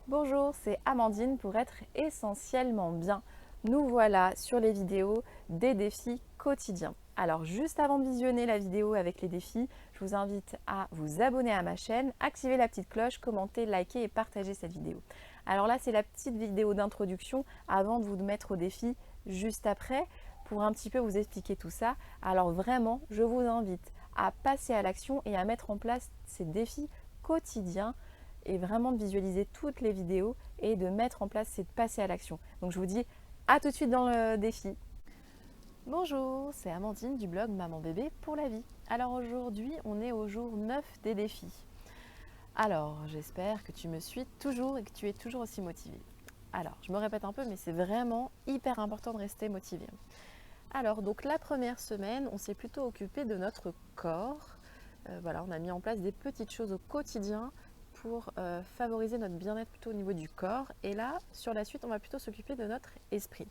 Bonjour, c'est Amandine pour être essentiellement bien. Nous voilà sur les vidéos des défis quotidiens. Alors juste avant de visionner la vidéo avec les défis, je vous invite à vous abonner à ma chaîne, activer la petite cloche, commenter, liker et partager cette vidéo. Alors là, c'est la petite vidéo d'introduction avant de vous mettre au défi juste après pour un petit peu vous expliquer tout ça. Alors vraiment, je vous invite à passer à l'action et à mettre en place ces défis quotidiens et vraiment de visualiser toutes les vidéos et de mettre en place, c'est de passer à l'action. Donc je vous dis à tout de suite dans le défi. Bonjour, c'est Amandine du blog Maman Bébé pour la vie. Alors aujourd'hui, on est au jour 9 des défis. Alors j'espère que tu me suis toujours et que tu es toujours aussi motivée. Alors je me répète un peu, mais c'est vraiment hyper important de rester motivé. Alors donc la première semaine, on s'est plutôt occupé de notre corps. Voilà, on a mis en place des petites choses au quotidien pour favoriser notre bien-être plutôt au niveau du corps. Et là, sur la suite, on va plutôt s'occuper de notre esprit.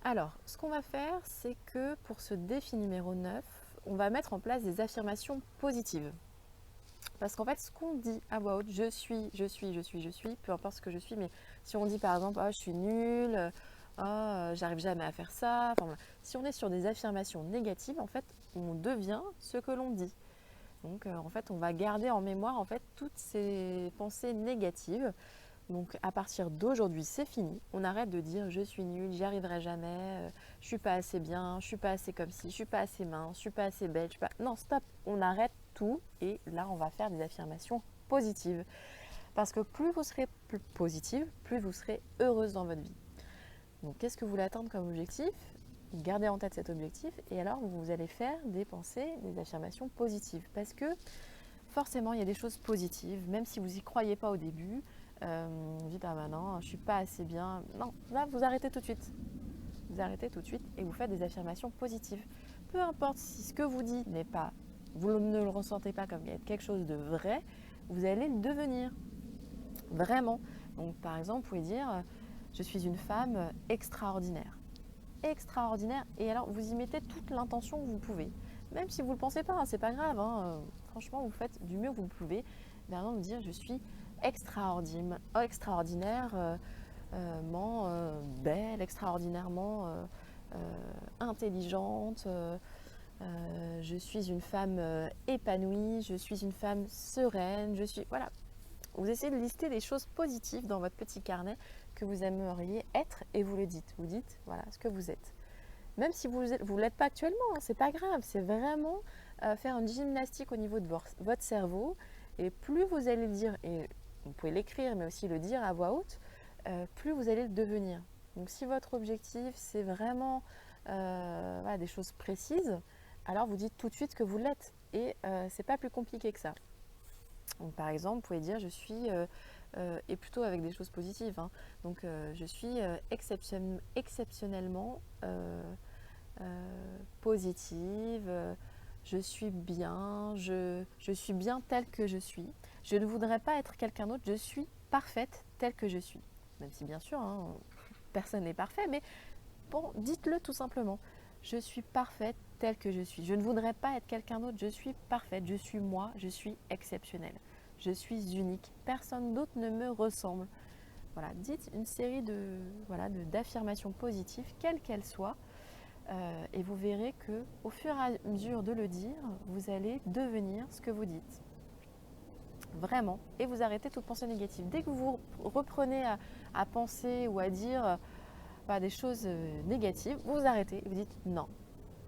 Alors, ce qu'on va faire, c'est que pour ce défi numéro 9, on va mettre en place des affirmations positives. Parce qu'en fait, ce qu'on dit à voix haute, je suis, peu importe ce que je suis, mais si on dit par exemple, oh, je suis nulle, oh, j'arrive jamais à faire ça, enfin, voilà. Si on est sur des affirmations négatives, en fait, on devient ce que l'on dit. Donc en fait, on va garder en mémoire en fait toutes ces pensées négatives. Donc à partir d'aujourd'hui, c'est fini. On arrête de dire je suis nulle, j'y arriverai jamais, je suis pas assez bien, je suis pas assez comme ci, je suis pas assez mince, je suis pas assez belle, je suis pas. Non, stop, on arrête tout et là on va faire des affirmations positives. Parce que plus vous serez plus positive, plus vous serez heureuse dans votre vie. Donc qu'est-ce que vous voulez atteindre comme objectif? Gardez en tête cet objectif et alors vous allez faire des pensées, des affirmations positives. Parce que forcément, il y a des choses positives, même si vous n'y croyez pas au début. Vous dites, ah ben non, je ne suis pas assez bien. Non, là, vous arrêtez tout de suite. Vous arrêtez tout de suite et vous faites des affirmations positives. Peu importe si ce que vous dites n'est pas, vous ne le ressentez pas comme quelque chose de vrai, vous allez le devenir. Vraiment. Donc, par exemple, vous pouvez dire, je suis une femme extraordinaire. Extraordinaire. Et alors, vous y mettez toute l'intention que vous pouvez. Même si vous ne le pensez pas, hein, c'est pas grave. Hein. Franchement, vous faites du mieux que vous pouvez. Par exemple, dire je suis extraordinairement belle, extraordinairement intelligente. Je suis une femme épanouie. Je suis une femme sereine. Je suis voilà. Vous essayez de lister des choses positives dans votre petit carnet que vous aimeriez être et vous le dites. Vous dites voilà ce que vous êtes. Même si vous ne l'êtes pas actuellement, hein, c'est pas grave. C'est vraiment faire une gymnastique au niveau de votre cerveau. Et plus vous allez le dire, et vous pouvez l'écrire, mais aussi le dire à voix haute, plus vous allez le devenir. Donc si votre objectif, c'est vraiment voilà, des choses précises, alors vous dites tout de suite que vous l'êtes. Et c'est pas plus compliqué que ça. Donc, par exemple, vous pouvez dire je suis, et plutôt avec des choses positives, hein. Donc je suis exceptionnellement positive, je suis bien, je suis bien telle que je suis. Je ne voudrais pas être quelqu'un d'autre, je suis parfaite telle que je suis. Même si bien sûr, hein, personne n'est parfait, mais bon, dites-le tout simplement. Je suis parfaite telle que je suis. Je ne voudrais pas être quelqu'un d'autre, je suis parfaite, je suis moi, je suis exceptionnelle. Je suis unique, personne d'autre ne me ressemble. Voilà, dites une série d'affirmations positives, quelles qu'elles soient, et vous verrez que au fur et à mesure de le dire, vous allez devenir ce que vous dites. Vraiment. Et vous arrêtez toute pensée négative. Dès que vous reprenez à penser ou à dire des choses négatives, vous arrêtez et vous dites non,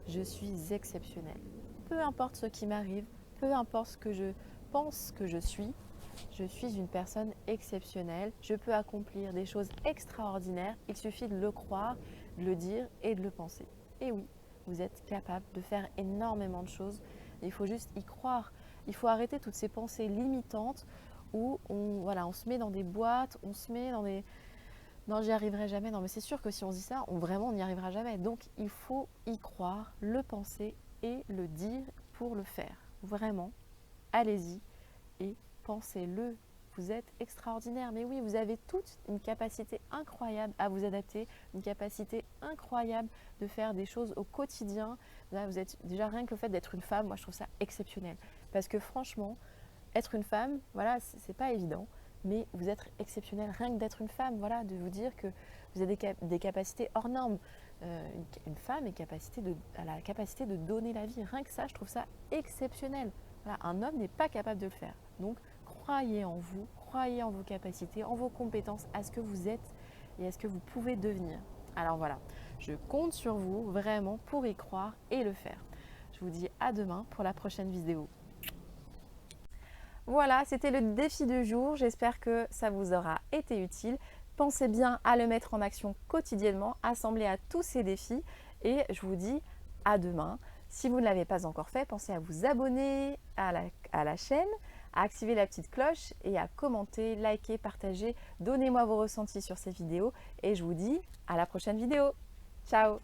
je suis exceptionnelle. Peu importe ce qui m'arrive, peu importe ce que je pense que je suis une personne exceptionnelle. Je peux accomplir des choses extraordinaires. Il suffit de le croire, de le dire et de le penser. Et oui, vous êtes capable de faire énormément de choses. Il faut juste y croire. Il faut arrêter toutes ces pensées limitantes où on se met dans des boîtes, on se met dans des... Non, j'y arriverai jamais. Non, mais c'est sûr que si on se dit ça, on n'y arrivera jamais. Donc, il faut y croire, le penser et le dire pour le faire. Vraiment, allez-y et pensez-le. Vous êtes extraordinaire. Mais oui, vous avez toute une capacité incroyable à vous adapter, une capacité incroyable de faire des choses au quotidien. Là, vous êtes déjà rien que le fait d'être une femme, moi je trouve ça exceptionnel. Parce que franchement, être une femme, voilà, c'est pas évident. mais vous êtes exceptionnel rien que d'être une femme, voilà, de vous dire que vous avez des capacités hors normes. Une femme a la capacité de donner la vie, rien que ça, je trouve ça exceptionnel. Voilà, un homme n'est pas capable de le faire. Donc, croyez en vous, croyez en vos capacités, en vos compétences, à ce que vous êtes et à ce que vous pouvez devenir. Alors voilà, je compte sur vous vraiment pour y croire et le faire. Je vous dis à demain pour la prochaine vidéo. Voilà, c'était le défi du jour. J'espère que ça vous aura été utile. Pensez bien à le mettre en action quotidiennement, assembler à tous ces défis. Et je vous dis à demain. Si vous ne l'avez pas encore fait, pensez à vous abonner à la chaîne, à activer la petite cloche et à commenter, liker, partager. Donnez-moi vos ressentis sur ces vidéos. Et je vous dis à la prochaine vidéo. Ciao!